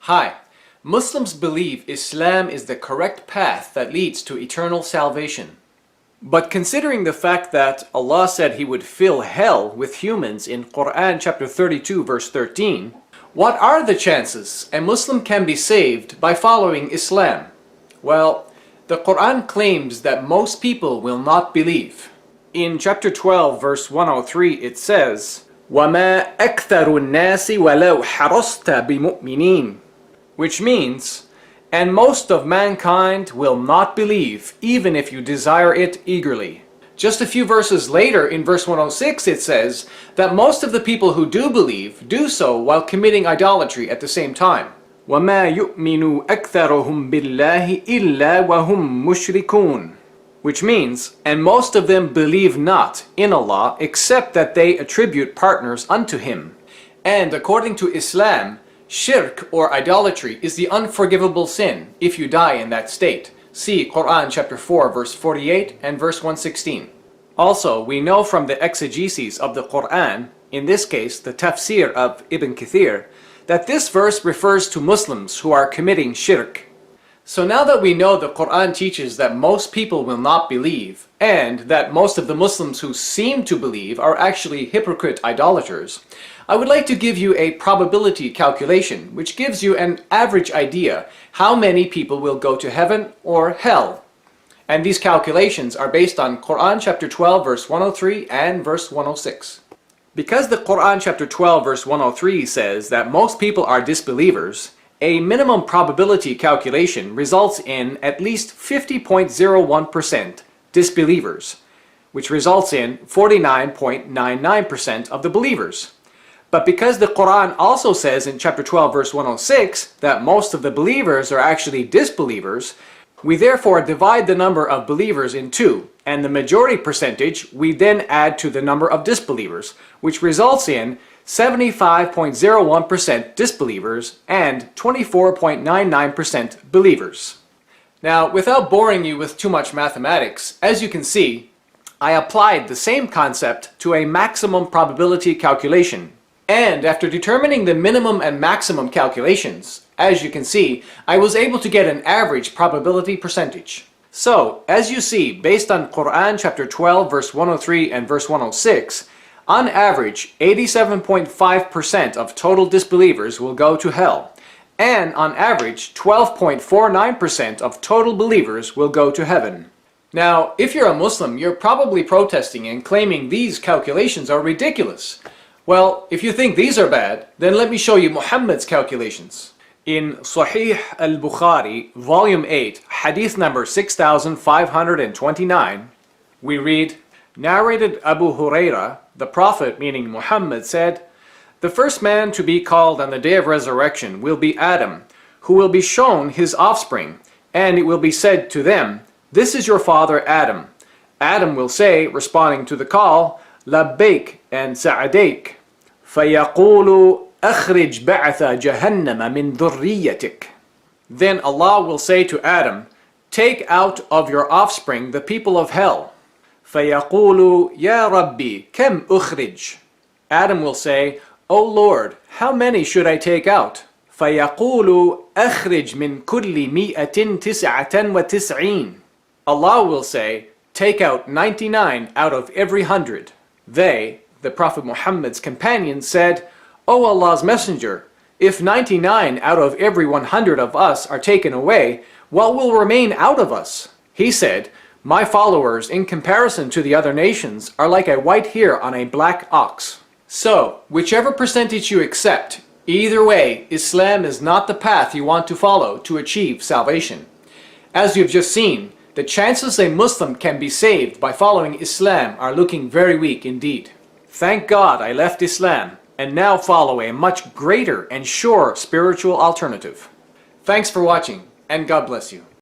Hi, Muslims believe Islam is the correct path that leads to eternal salvation. But considering the fact that Allah said He would fill hell with humans in Quran chapter 32 verse 13, what are the chances a Muslim can be saved by following Islam? Well, the Quran claims that most people will not believe. In chapter 12 verse 103 it says, وَمَا أَكْثَرُ النَّاسِ وَلَوْ حَرَصْتَ بِمُؤْمِنِينَ, which means, and most of mankind will not believe, even if you desire it eagerly. Just a few verses later, in verse 106, it says that most of the people who do believe do so while committing idolatry at the same time. وَمَا يُؤْمِنُ أَكْثَرُهُمْ بِاللَّهِ إِلَّا وَهُمْ مُشْرِكُونَ, which means, and most of them believe not in Allah except that they attribute partners unto Him. And according to Islam, shirk or idolatry is the unforgivable sin if you die in that state. See Quran chapter 4 verse 48 and verse 116. Also, we know from the exegesis of the Quran, in this case the Taфсир of Ibn Kathir, that this verse refers to Muslims who are committing shirk. So now that we know the Quran teaches that most people will not believe, and that most of the Muslims who seem to believe are actually hypocrite idolaters, I would like to give you a probability calculation which gives you an average idea how many people will go to heaven or hell. And these calculations are based on Quran chapter 12 verse 103 and verse 106. Because the Quran chapter 12 verse 103 says that most people are disbelievers, a minimum probability calculation results in at least 50.01% disbelievers, which results in 49.99% of the believers. But because the Quran also says in chapter 12 verse 106 that most of the believers are actually disbelievers, we therefore divide the number of believers in two, and the majority percentage we then add to the number of disbelievers, which results in 75.01% disbelievers and 24.99% believers. Now, without boring you with too much mathematics, as you can see, I applied the same concept to a maximum probability calculation. And after determining the minimum and maximum calculations, as you can see, I was able to get an average probability percentage. So, as you see, based on Quran chapter 12 verse 103 and verse 106, on average, 87.5% of total disbelievers will go to hell, and on average, 12.49% of total believers will go to heaven. Now, if you're a Muslim, you're probably protesting and claiming these calculations are ridiculous. Well, if you think these are bad, then let me show you Muhammad's calculations. In ΣΑΧИХ Bukhari, volume 8, hadith number 6529, we read, narrated Abu Huraira, the Prophet, meaning Muhammad, said, "The first man to be called on the day of resurrection will be Adam, who will be shown his offspring, and it will be said to them, 'This is your father Adam.' Adam will say, responding to the call, 'Labbaik and Sa'adaik.' فَيَقُولُ أَخْرِجْ بَعْثَ جَهَنَّمَ مِنْ ذُرِّيَّتِكَ. Then Allah will say to Adam, 'Take out of your offspring the people of hell.' فَيَقُولُ يَا رَبِّي كَمْ أُخْرِجْ. Adam will say, 'O Lord, how many should I take out?' فَيَقُولُ أَخْرِجْ مِنْ كُلِّ مِئَةٍ تِسْعَةً وَتِسْعِينَ. Allah will say, 'Take out 99 out of every 100. They, the Prophet Muhammad's companions, said, 'O Allah's Messenger, if 99 out of every 100 of us are taken away, what will remain out of us?' He said, 'My followers, in comparison to the other nations, are like a white hare on a black ox.' So, whichever percentage you accept, either way, Islam is not the path you want to follow to achieve salvation. As you've just seen, the chances a Muslim can be saved by following Islam are looking very weak indeed. Thank God I left Islam and now follow a much greater and sure spiritual alternative. Thanks for watching, and God bless you.